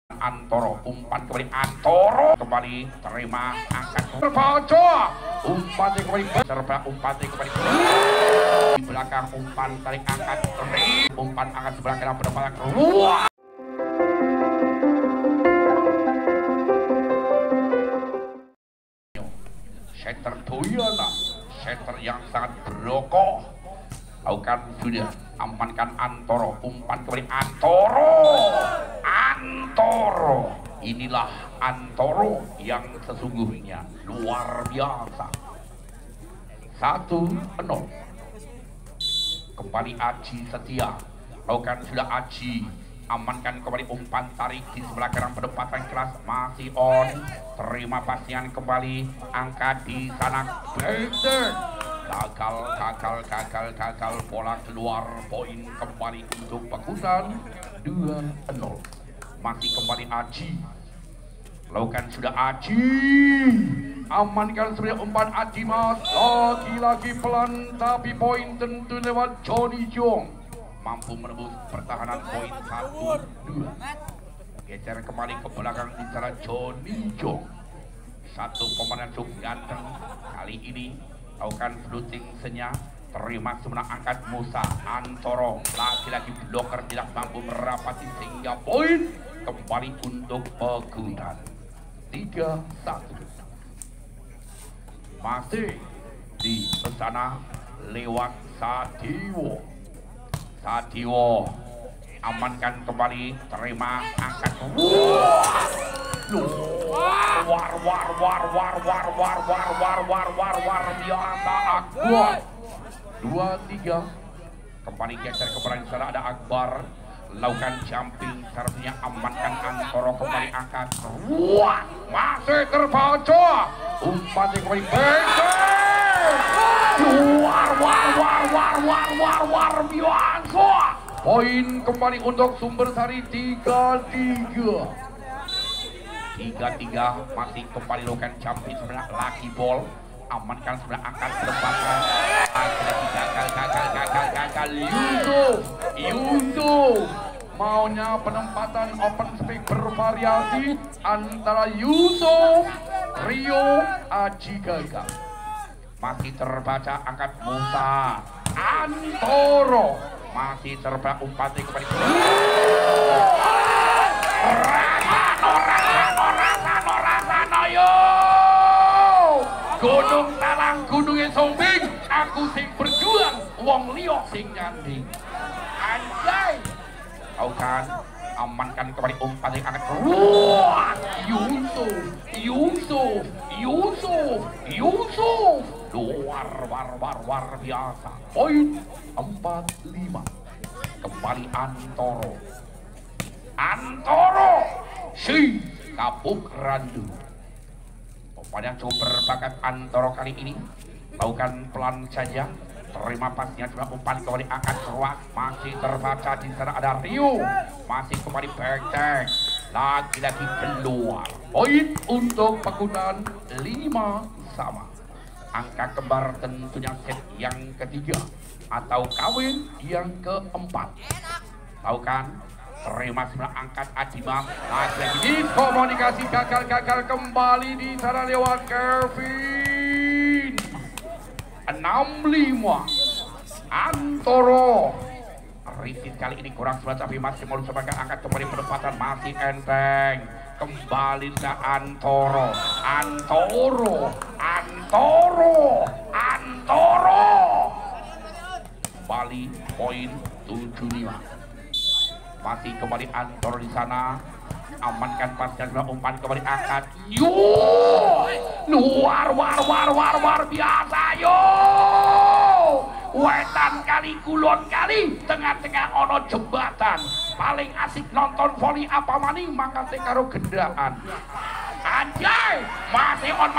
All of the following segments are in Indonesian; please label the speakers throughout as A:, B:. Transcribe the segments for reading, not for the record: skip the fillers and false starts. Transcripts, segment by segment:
A: Antoro umpan kembali Antoro kembali terima angkat terbaca umpan kembali serba umpan kembali di belakang umpan tarik angkat umpan angkat sebelah kanan pendapatan keluar setter Toyana setter yang sangat berokoh lakukan sudah amankan Antoro umpan kembali Antoro inilah Antoro yang sesungguhnya luar biasa 1-0 kembali Aji Setia lakukan sudah Aji amankan kembali umpan tarik di sebelah kanan penempatan keras masih on terima pasian kembali angkat di sana gagal bola keluar poin kembali untuk Pakutan 2-0 masih kembali Aji lakukan sudah Aji amankan sebenarnya umpan Aji mas lagi-lagi pelan tapi poin tentu lewat Johnny Jong mampu menembus pertahanan poin 1-2 geser kembali ke belakang di sana Johnny Jong satu pemain cukup ganteng kali ini lakukan shooting senyap terima sebenarnya angkat Musa Antoro lagi-lagi bloker tidak mampu merapati sehingga poin kembali untuk Pakutan 3-1 masih di sana lewat Sadiwo amankan kembali terima angkat war biasa Akbar 2-3 kembali geser kembali di sana ada Akbar lakukan jumping servisnya amankan Antoro kembali angkat masih terbaca umpannya kembali war biasa poin kembali untuk Sumbersari 3-3 masih kembali lakukan jumping sebenarnya laki ball amankan sebelah angkat penempatan gagal Yusuf maunya penempatan open speak bervariasi antara Yusuf Rio Aji gagal masih terbaca angkat Musa Antoro masih terbaca umpannya kembali Rasano yo Gunung Talang gunungnya sombing aku sing berjuang wong liok sing nyanding anjay kau kan amankan kembali umpan yang akan Yusuf luar biasa poin 4-5 kembali Antoro si Kapuk Randu pemain yang cukup berbakat Antoro kali ini lakukan pelan saja terima pasnya cuma umpan kembali angkat ruang masih terbaca di sana ada Rio masih kembali back lagi-lagi keluar poin untuk Pakutan 5 sama angka kembar tentunya set yang ketiga atau kawin yang keempat lakukan terima sebelah angkat Adimas lagi-lagi diskomunikasi gagal kembali di sana lewat Kevin 6-5 Antoro Risit kali ini kurang sebelah tapi masih mau sebagai angkat kembali penempatan masih enteng kembali ke Antoro kembali poin 7-5 masih kembali Antoro di sana amankan pasnya umpan kembali angkat luar biasa yo wetan kali kulon kali tengah-tengah ono jembatan paling asik nonton voli apa maning maka karo gendaan anjay masih on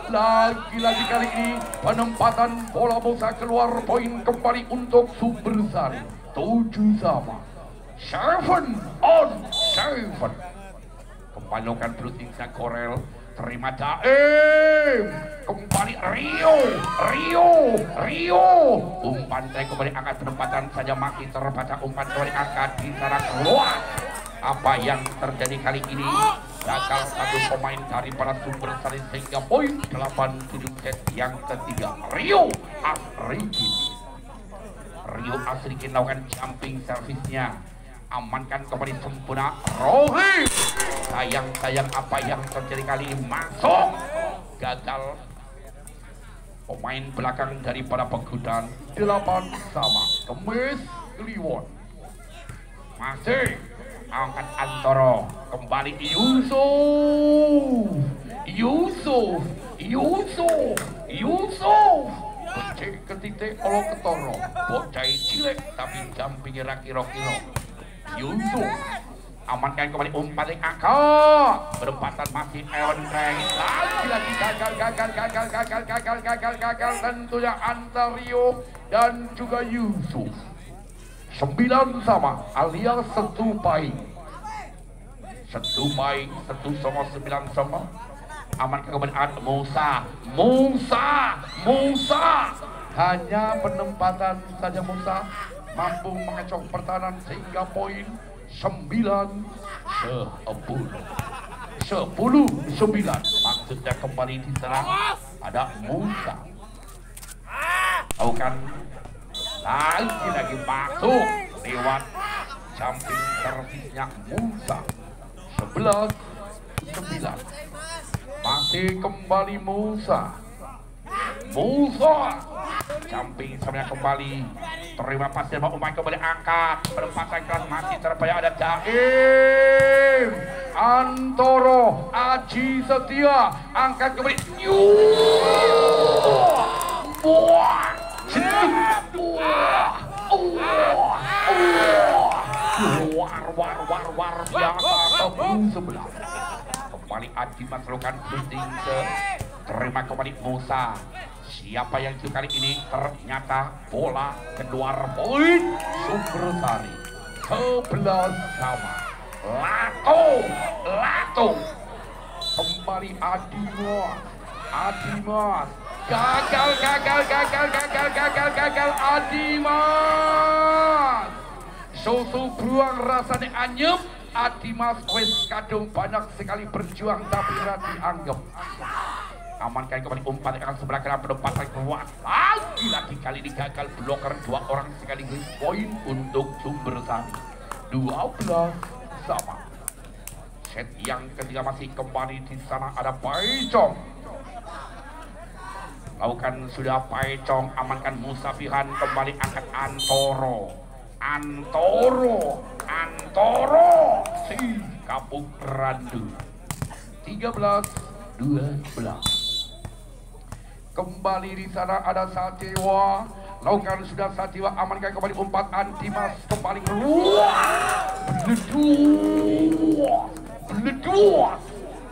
A: lagi-lagi kali ini penempatan bola bola keluar poin kembali untuk Sumbersari 7 sama 7-7 kembali lakukan blue Korel terima Daim, kembali Rio, umpan saya kembali angkat penempatan saja masih terbaca, umpan kembali angkat di sana keluar. Apa yang terjadi kali ini? Gagal satu pemain dari para Sumber Sari sehingga poin 8-7 set yang ketiga. Rio Asrikin lakukan jumping servisnya, amankan kembali sempurna Rohim. Sayang apa yang terjadi kali ini, masuk gagal pemain belakang daripada Pegudan. 8 sama. Kemis Kliwon masih angkat Antoro, kembali Yusuf becek ke titik olo ketoro, bocai cilik tapi jumping kira-kira Yusuf amankan kembali umpan yang angka berempatan masih Ewan Reng, lagi gagal tentunya antara Rio dan juga Yusuf. 9 sama alias satu paing 9 sama. Amankan kembali Musa hanya penempatan saja. Musa mampu mengecoh pertahanan sehingga poin 9-10. 10-9 maksudnya kembali diserang ada Musa. Bukan lagi masuk lewat jumping servisnya Musa. 11-9 masih kembali Musa jumping sebenarnya kembali terima pasir umpan kembali angkat penempatan keras masih terbayang ada Daim, Antoro, Aji Setia angkat kembali war biasa sebelah. Kembali Aji masukkan shooting ke terima kembali Musa. Siapa yang itu kali ini? Ternyata bola keluar poin Sumber Sari. 11 sama. Lato. Kembali Adimas. Gagal Adimas. Susu beruang rasanya anyep. Adimas wes kadung banyak sekali berjuang tapi rati anggap. Amankan kembali umpan yang sebelah kanan penempatan kuat. Lagi kali ini gagal bloker 2 orang sekaligus poin untuk Sumber Sari. 12 sama. Set yang ketiga masih kembali di sana ada Paicong. Lakukan sudah Paicong, amankan Musafihan kembali angkat Antoro si Kapuk Randu. 13-12 kembali di sana ada Satewa. Lakukan sudah Satewa, amankan kembali umpan Antimas kembali Bledua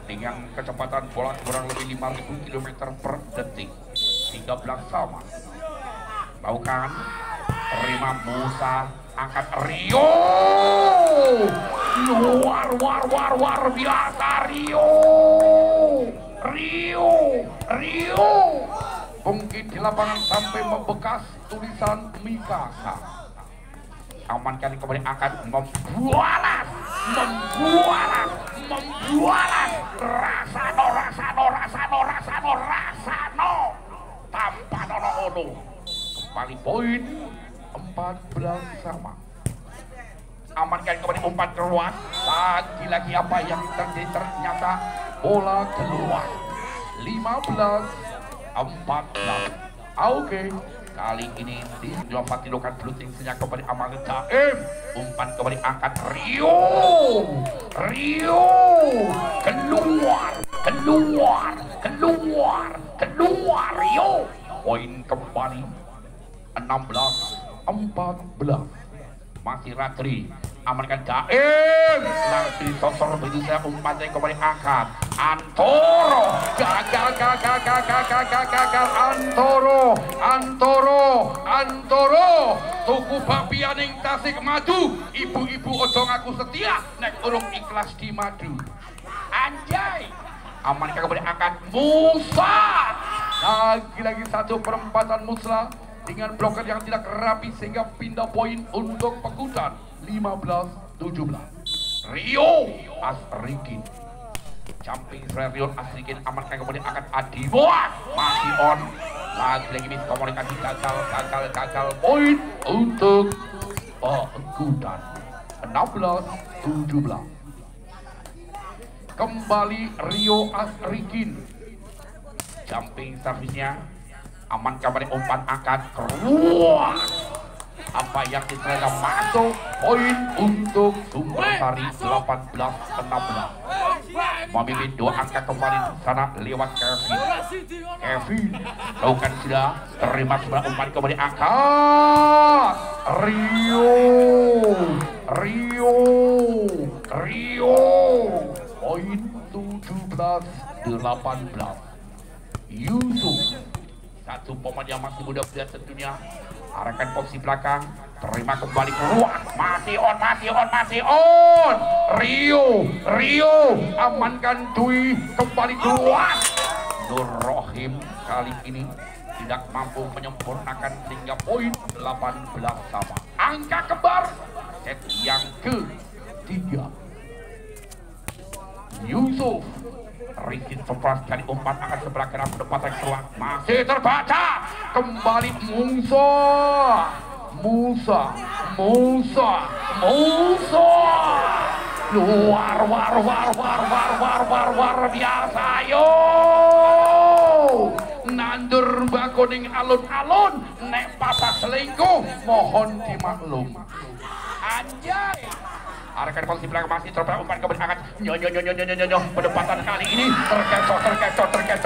A: dengan kecepatan bola kurang lebih 5.000 km per detik. 13 sama. Lakukan terima Musa angkat Rio luar biasa Rio mungkin di lapangan sampai membekas tulisan Mikasa. Amankan kembali angkat membualas Rasano tanpa nono kembali poin 14 sama. Amankan kembali umpan keluar. Lagi apa yang terjadi? Ternyata bola keluar. 15-14. Oke. Kali ini di dapat dilakukan blooting sejak kembali amankan Daim. Umpan kembali angkat Rio keluar Rio. Poin kembali 16-14. Masih Ratri, amankan Daim, langsung sosor begitu saya umpan kembali angkat Antoro, gagal Antoro, tuku babian yang Tasik maju, ibu-ibu ojo ngaku setia, nek urung ikhlas di madu, anjay, Amankan kembali angkat Musa. Lagi-lagi satu perempatan Musa dengan bloker yang tidak rapi sehingga pindah poin untuk Pekudan 15-17. Rio Asrikin. Jumping Rio Asrikin amankan kembali angkat Adibuan. Masih on. Lagi-lagi miskomunikasi gagal poin untuk Pekudan 16-17. Kembali Rio Asrikin. Jumping servisnya aman kembali umpan angkat keluar. Apa yang diterima masuk poin untuk Sumbersari 18-16. Memimpin 2 angka kembali di sana lewat Kevin lakukan sudah terima sebelah umpan kembali angkat Rio poin 17-18. Yusuf satu pemain yang masih muda tentunya arahkan posisi belakang terima kembali keluar masih on Rio amankan Dwi kembali keluar. Nur Rohim kali ini tidak mampu menyempurnakan sehingga poin 18 sama. Angka kembar set yang ketiga. Yusuf Rizky Sempras dari umpan akan sebelah kanan pendapatan keluar masih terbaca kembali Musa luar biasa yo nandur bakoning alun-alun nek papa selingkuh mohon dimaklum anjay. Arahkan posisi belakang masih terbaca umpan kembali angkat nyo pendapatan kali ini terkecoh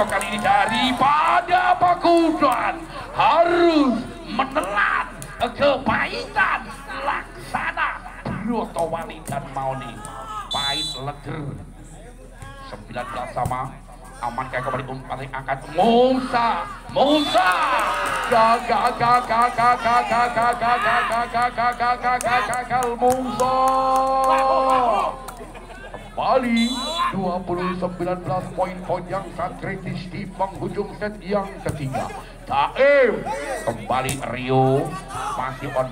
A: kali ini daripada Pekudan harus menelan kepahitan Laksana Broto Wali dan Mauni pahit leder 19 sama. Amankan kembali umpan yang angkat Musa gagal Musa kembali 20-19 poin-poin yang sangat kritis di penghujung set yang ketiga. Taim kembali Rio masih on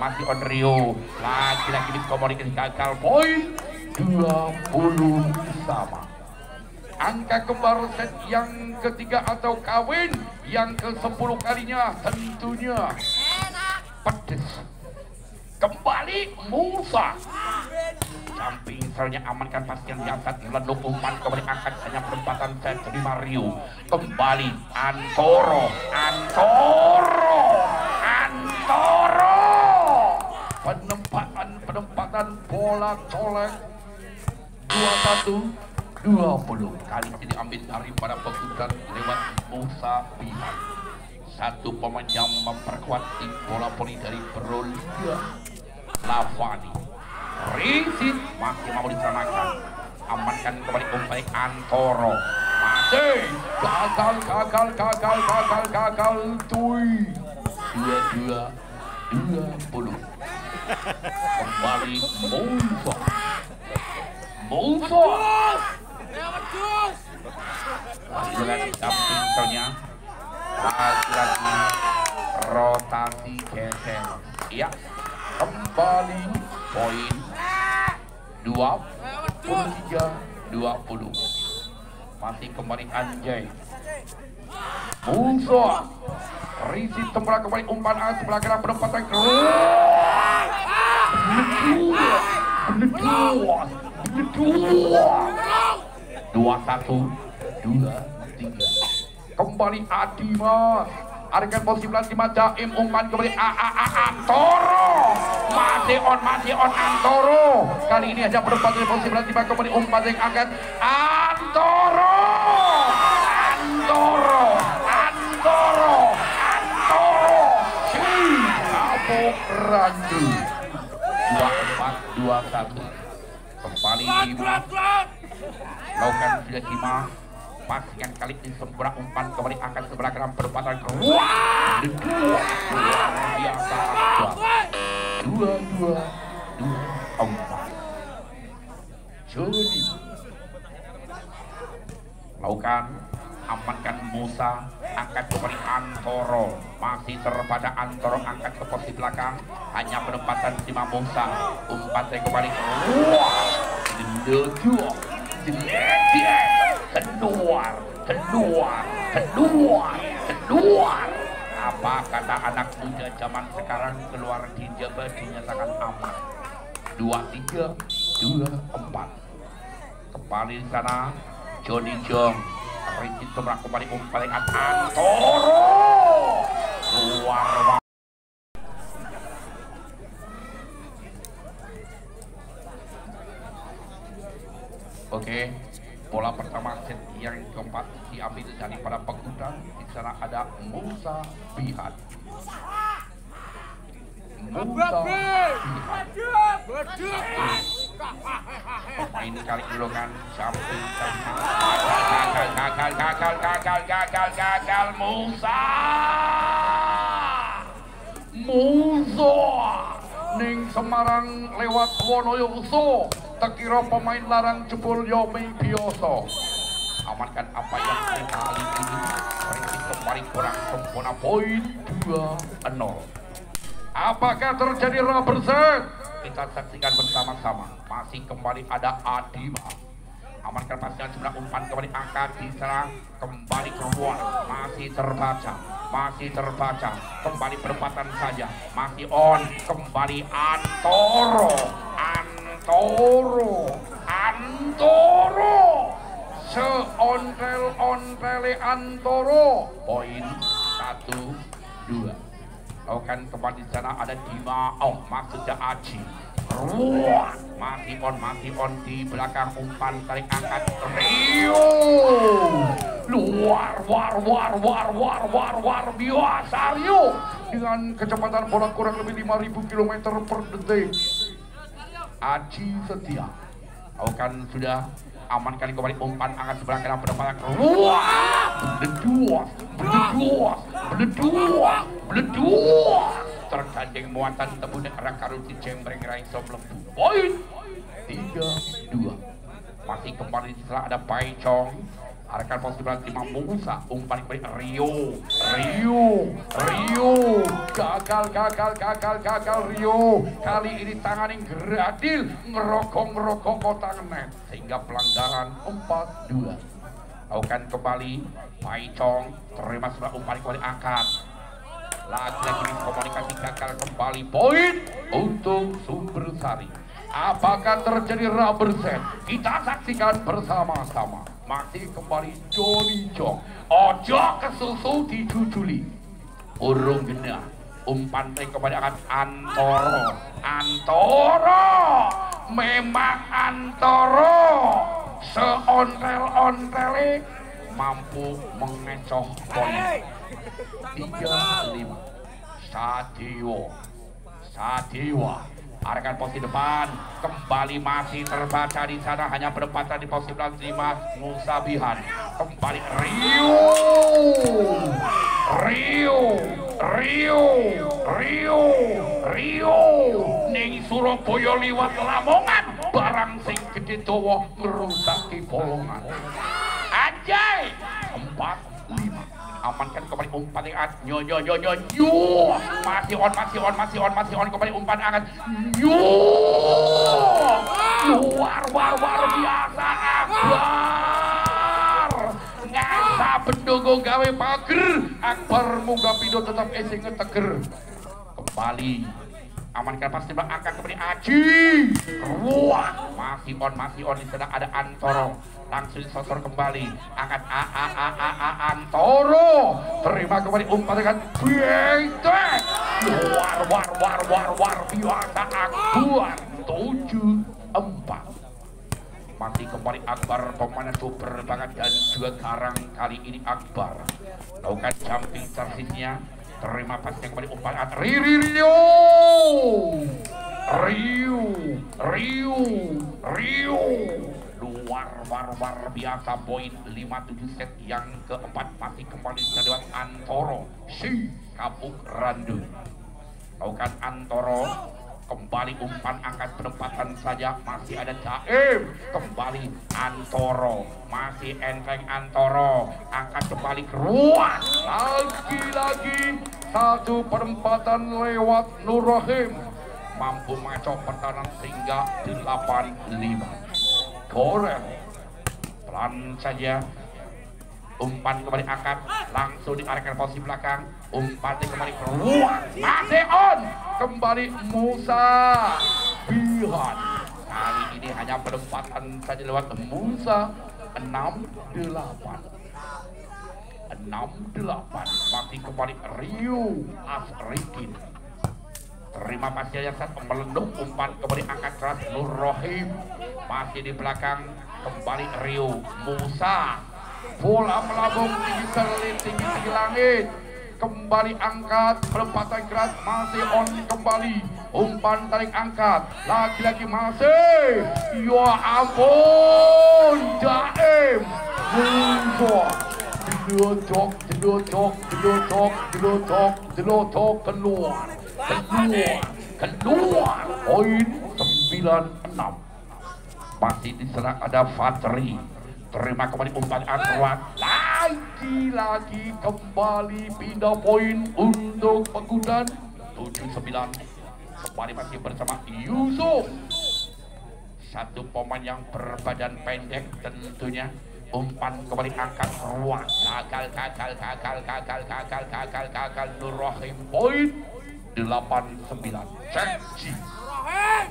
A: Rio lagi-lagi miskomunikasi gagal poin 20 sama. Angka kembar set yang ketiga atau kawin yang ke-10 kalinya tentunya pedes. Kembali Musa samping sernya amankan pastian diangkat melendung umpan kembali angkat hanya perempatan set 5 Rio. Kembali Antoro penempatan bola colek 21-20 kali ini diambil daripada Pekudan lewat Musa Bihan. Satu pemain yang memperkuat tim bola voli dari Proliga Lavani. Rizky masih mau diselamatkan. Amankan kembali umpan Antoro. Masih gagal Tui 22-20. Kembali Musa dengan dampingnya lagi rotasi geser ya kembali poin 23-20 masih kembali Anjay Musa Rizky Tempura kembali umpan sebelah kanan penempatan keluar 21-23 kembali Adimas arahkan posisi belas di Jaim umpan kembali Antoro masih on Antoro kali ini ada penempatan di posisi belas kembali umpan yang angkat Antoro Kapok Randu 24-21 kembali lakukan sudah Cima pastikan kali ini sebelah umpan kembali akan sebelah kanan perempatan keluar luar biasa 22-24 jadi Lakukan, amankan Musa, angkat kembali Antoro, masih terpada Antoro, angkat ke posisi belakang, hanya penempatan Sima Musa, umpannya kembali, wah, keluar, keluar. Apa kata anak muda zaman sekarang, keluar di Jabar dinyatakan aman. 2-3, 2-4. Kembali di sana, Johnny Jong, Ringgit Kemrak kembali umpan Antoro, luar. Oke, bola pertama set yang keempat diambil daripada Pegudan. Di sana ada Musa Bihan. Musa Bihan. Pemain kali golongan samping gagal Musa ning Semarang lewat Wonoyoso, tekira pemain larang jebol Yomi Biyoso. Amankan apa yang kali ini, Ringgit kembali kurang sempurna, poin 2-0. Apakah terjadi rubber set? Kita saksikan bersama-sama. Masih kembali ada Adima. Amankan pasnya jumlah umpan kembali angkat diserang, kembali keluar, masih terbaca, kembali perempatan saja, masih on, kembali Antoro, seontel-ontele Antoro, poin 1-2. Lakukan kembali di sana ada Dima, maksudnya Aji. Ruah, masih on di belakang umpan tarik angkat Rio. Luar biasa Rio dengan kecepatan bola kurang lebih 5.000 km per detik. Aji Setia, lakukan sudah aman kali kembali umpan angkat sebelah kanan pendapatan. Wah, beleduas, tergandeng muatan tebu dan arah karut di cembreng rai lembu. Poin 3-2. Masih kembali setelah ada Pai Chong, arahkan posisi belakang Sima Musa, umpan kembali Rio, gagal Rio. Kali ini tangan yang geradil ngerokok kotak net sehingga pelanggaran 4-2. Lakukan kembali Pai Chong, terima sebelah umpan kembali angkat. Lagi-lagi komunikasi gagal kembali, poin untuk Sumber Sari. Apakah terjadi rubber set? Kita saksikan bersama-sama. Masih kembali Johnny Jong, ojo kesusu dijujuli, urung genah. Umpan kembali akan Antoro, memang Antoro seontel-ontele mampu mengecoh poin. 3-5. Sadewa arahkan posisi depan, kembali masih terbaca di sana, hanya berdepatan di posisi belakang Sima Musa Bihan. Kembali Rio ning Surabaya liwat Lamongan, barang sing gede dawa ngerusaki bolongan. Anjay, 4-5. Amankan kembali umpan angkat, masih on kembali umpan angkat, luar biasa Akbar, ngasa bendongo gawe pager, Akbar munggah pindo tetap esing ngeteger. Kembali amankan pasti angkat kembali Aji, ruah, masih on di sana ada Antoro, langsung disosor kembali angkat Antoro, terima kembali umpan dengan Bietek, luar biasa Akbar. 7-4. Masih kembali Akbar, pemain super banget dan juga garang kali ini Akbar. Lakukan jumping tersisnya, terima pasnya kembali umpan Rio. Luar biasa, poin 5-7. Set yang keempat masih kembali lewat Antoro, si Kapuk Randu. Lakukan Antoro, kembali umpan angkat penempatan saja, masih ada Jaim, kembali Antoro, masih enteng Antoro, angkat kembali keluar, lagi-lagi satu penempatan lewat Nur Rahim, mampu mengacau pertahanan sehingga 8-5. Gorel pelan saja, umpan kembali angkat, langsung diarahkan posisi belakang, umpan kembali keluar, masih on, kembali Musa Bihan. Kali ini hanya penempatan saja lewat Musa. 6-8, masih kembali Rio Asrikin. Terima kasih yang saat melendung, umpan kembali angkat keras Nur Rahim, masih di belakang, kembali Rio Musa. Bola melambung tinggi langit, kembali angkat, penempatan keras, masih on kembali, umpan tarik angkat, lagi-lagi masih, ya ampun, Jaim, jelotok, keluar, poin 9-6, masih diserang ada Fatri. Terima kembali umpan akurat, lagi-lagi kembali pindah poin untuk Pakudan 7-9. Kembali masih bersama Yusuf, satu pemain yang berbadan pendek tentunya. Umpan kembali angkat keluar, gagal Nur Rahim, poin 8-9. Cekci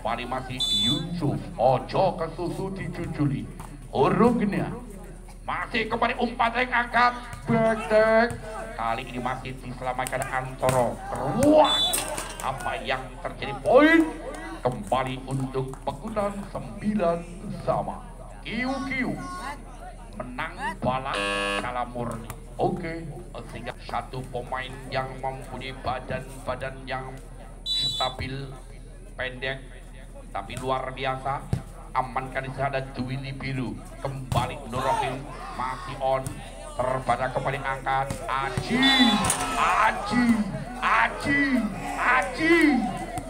A: kembali masih Yusuf, ojo kesusu dicuculi. Urungnya masih kembali umpan tarik angkat, back, kali ini masih diselamatkan Antoro, keluar. Apa yang terjadi, poin kembali untuk Pakudan 9 sama. Kiu menang balak kalah murni. Oke, sehingga satu pemain yang mempunyai badan yang stabil, pendek tapi luar biasa. Amankan di sana Duwili biru, kembali Nur Rahim, masih on, terbaca kembali angkat, Aji,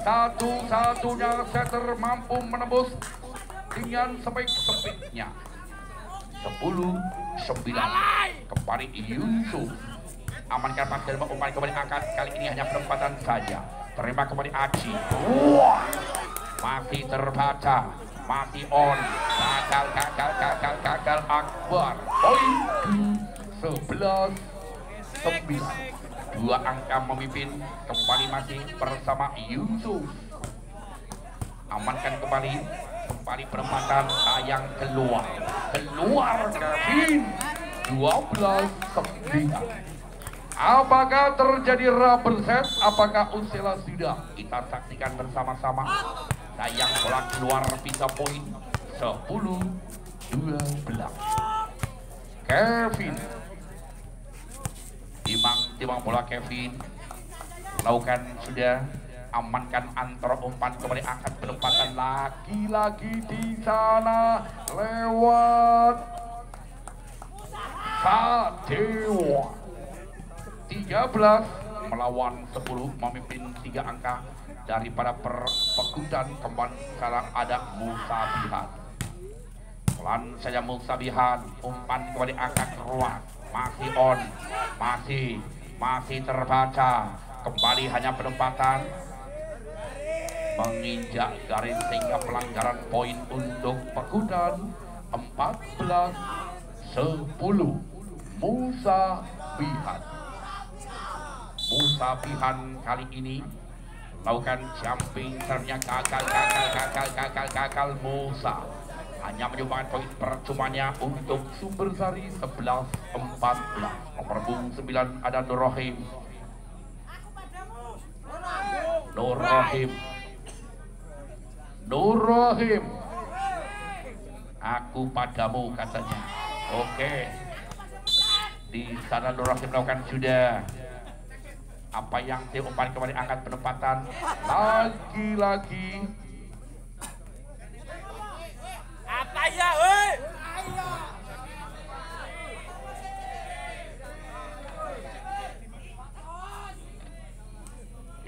A: satu-satunya setter mampu menembus dengan sepik-sepiknya. 10-9, kembali Yusuf, amankan pas dari umpan kembali angkat, kali ini hanya penempatan saja. Terima kembali Aji, masih terbaca, masih on, gagal Akbar, poin 11-9, 2 angka memimpin, kembali masih bersama Yusuf, amankan kembali penempatan, sayang keluar Kevin, 12-9. Apakah terjadi rubber set? Apakah Ursula sudah? Kita saksikan bersama-sama. Sayang bola keluar, pindah poin 10-12. Kevin timang bola Kevin, lakukan sudah, amankan Antoro, umpan kembali angkat, penempatan lagi-lagi di sana lewat Sadewa. 13 melawan 10, memimpin 3 angka daripada Pakudan. Kembali sekarang ada Musa Bihan, pelan saja Musa Bihan, umpan kembali angkat keluar, masih on, masih terbaca, kembali hanya penempatan menginjak garis sehingga pelanggaran poin untuk Pakudan. 14-10 Musa Bihan kali ini lakukan jumping serve-nya gagal. Musa hanya menyumbangkan poin percumanya untuk Sumbersari 11-14. Nomor punggung 9 ada Nur Rahim, aku padamu katanya. Oke, di sana Nur Rahim melakukan sudah. Apa yang diumpan kembali angkat penempatan lagi-lagi.
B: Apa ya, woi?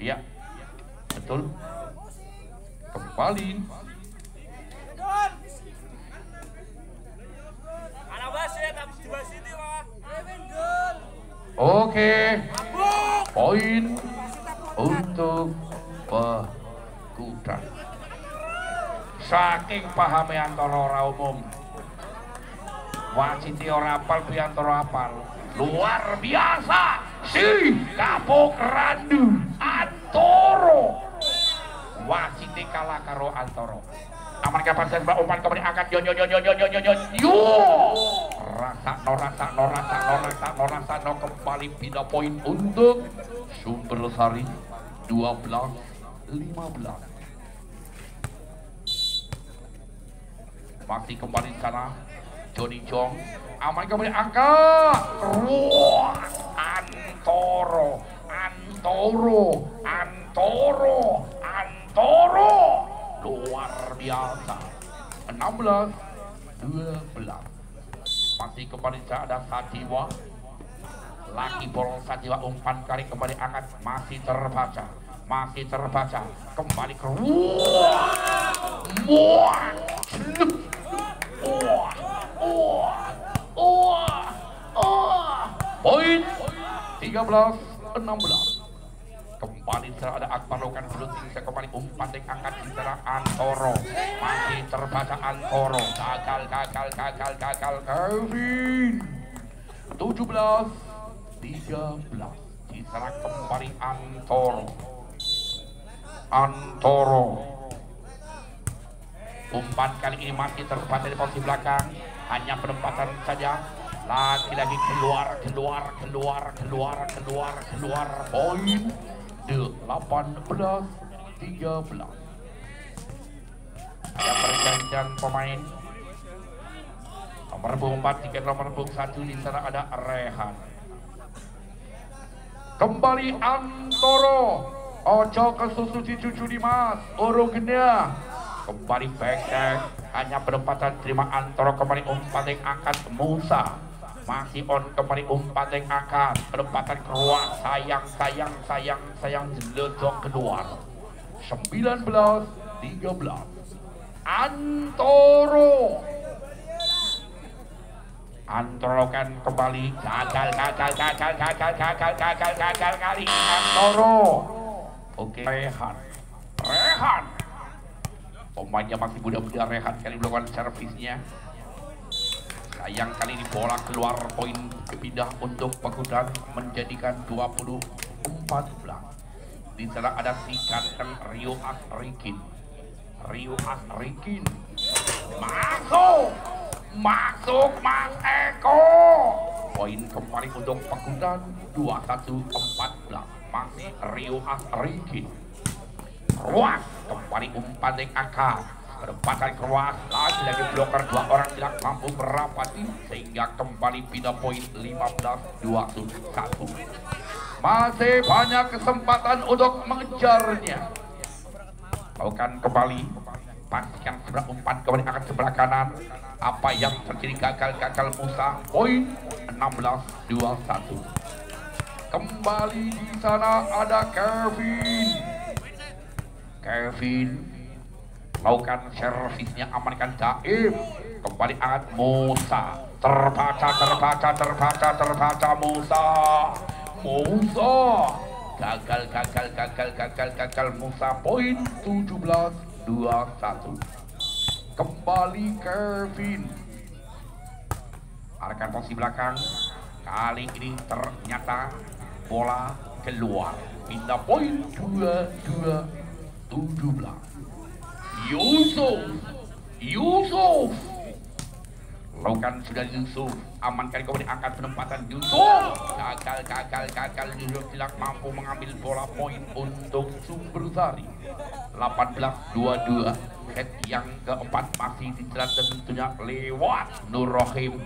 A: Iya, betul. kembali. Oke, poin untuk Pakutan. Saking pahame antara ora umum, wasiti ora apal, Priantoro apal. Luar biasa si Kapok Randu Antoro. Wasiti kalah karo Antoro. Aman kapan saya umpan kembali angkat yo rasa kembali pindah poin untuk Sumber Sari 12-15. Masih kembali di sana Joni Jong, aman kembali angkat. Antoro luar biasa. 16-12. Masih kembali ada Satiwa. Laki Borong Satiwa umpan kali kembali angkat, masih terbaca. Kembali ke poin 13-16. Kembali ada Akbar Lokan Bluting, kembali umpan angkat di sana Antoro, masih terbaca Antoro, gagal Kevin. 17-13 di sana kembali Antoro. Umpan kali ini masih terbaca di posisi belakang, hanya penempatan saja. Lagi-lagi keluar. Poin 18-13. Ada pergantian pemain. Nomor 4 tiket nomor 1 di sana ada Rehan. Kembali Antoro. Ojo ke susu cucu Dimas. Orogena. Kembali back, hanya penempatan terima Antoro, kembali umpan yang angkat Musa. Masih on, kembali umpan yang angkat, penempatan keluar, sayang jeledok keluar. 19-13. Antoro kan kembali gagal kali Antoro. Oke, Rehan pemainnya masih muda-muda. Rehan kali melakukan servisnya. Sayang kali ini bola keluar, poin kepindah untuk Pakutan menjadikan 20-14. Di sana ada si ganteng Rio Asrikin. Masuk Mas Eko. Poin kembali untuk Pakutan 21-14. Masih Rio Asrikin. Ruas kembali umpan yang angkat, penempatan keruas, lagi bloker, dua orang tidak mampu merapati sehingga kembali pindah poin 15-21. Masih banyak kesempatan untuk mengejarnya. Lakukan kembali, pastikan sebelah umpan kembali akan sebelah kanan. Apa yang terjadi, gagal Musa. Poin 16-21. Kembali di sana ada Kevin lakukan servisnya, amankan Daim, kembali angkat Musa, terbaca Musa, gagal Musa. Poin 17-21. Kembali Kevin, arahkan posisi belakang. Kali ini ternyata bola keluar, pindah poin 22-17. Yusuf lakukan sudah Yusuf, amankan kembali angkat penempatan Yusuf. Gagal Yusuf tidak mampu mengambil bola. Poin untuk Sumber Sari 18-22. Set yang keempat masih dijerat tentunya lewat Nur Rohim.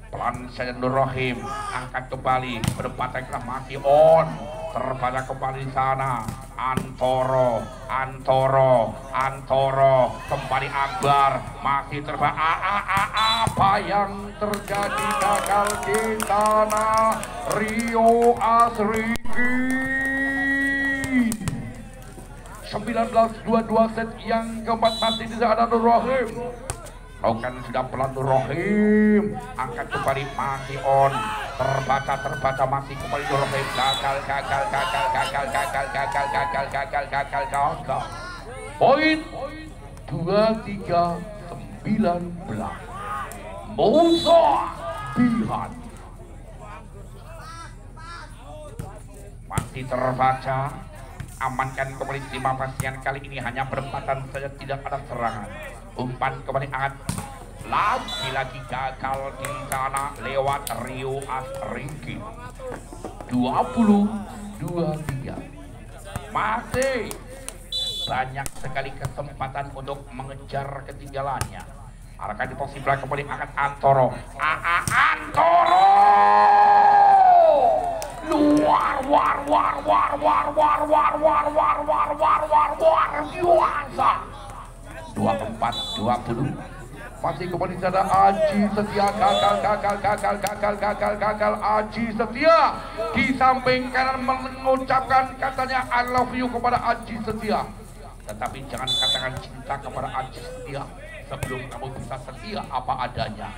A: Pelan saja Nur Rohim, angkat kembali, penempatan masih on, terbaca kembali di sana. Antoro, kembali Akbar, masih terbaca. Apa yang terjadi, gagal di sana Rio Asrikin. 19-22 set yang keempat masih tidak ada Nur Rahim. Lakukan sudah pelan Nur Rahim, angkat kembali masih on, terbaca masih kembali Nur Rahim, gagal. Poin 23-19 Musa Bihan. Masih terbaca, amankan kembali 5 pasien, kali ini hanya berempatan saja, tidak ada serangan. Umpan kembali angkat, lagi-lagi gagal di sana lewat Rio Asriki. 20-23 masih banyak sekali kesempatan untuk mengejar ketinggalannya. Arahkan di posisi belakang kembali angkat Antoro. Antoro luar biasa. 24-20 masih kembali sana Aji Setia, gagal. Aji Setia di samping kanan mengucapkan katanya I love you kepada Aji Setia, tetapi jangan katakan cinta kepada Aji Setia sebelum kamu bisa setia apa adanya.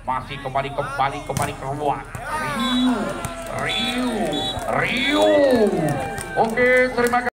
A: Masih kembali keluar Rio. Oke, terima kasih.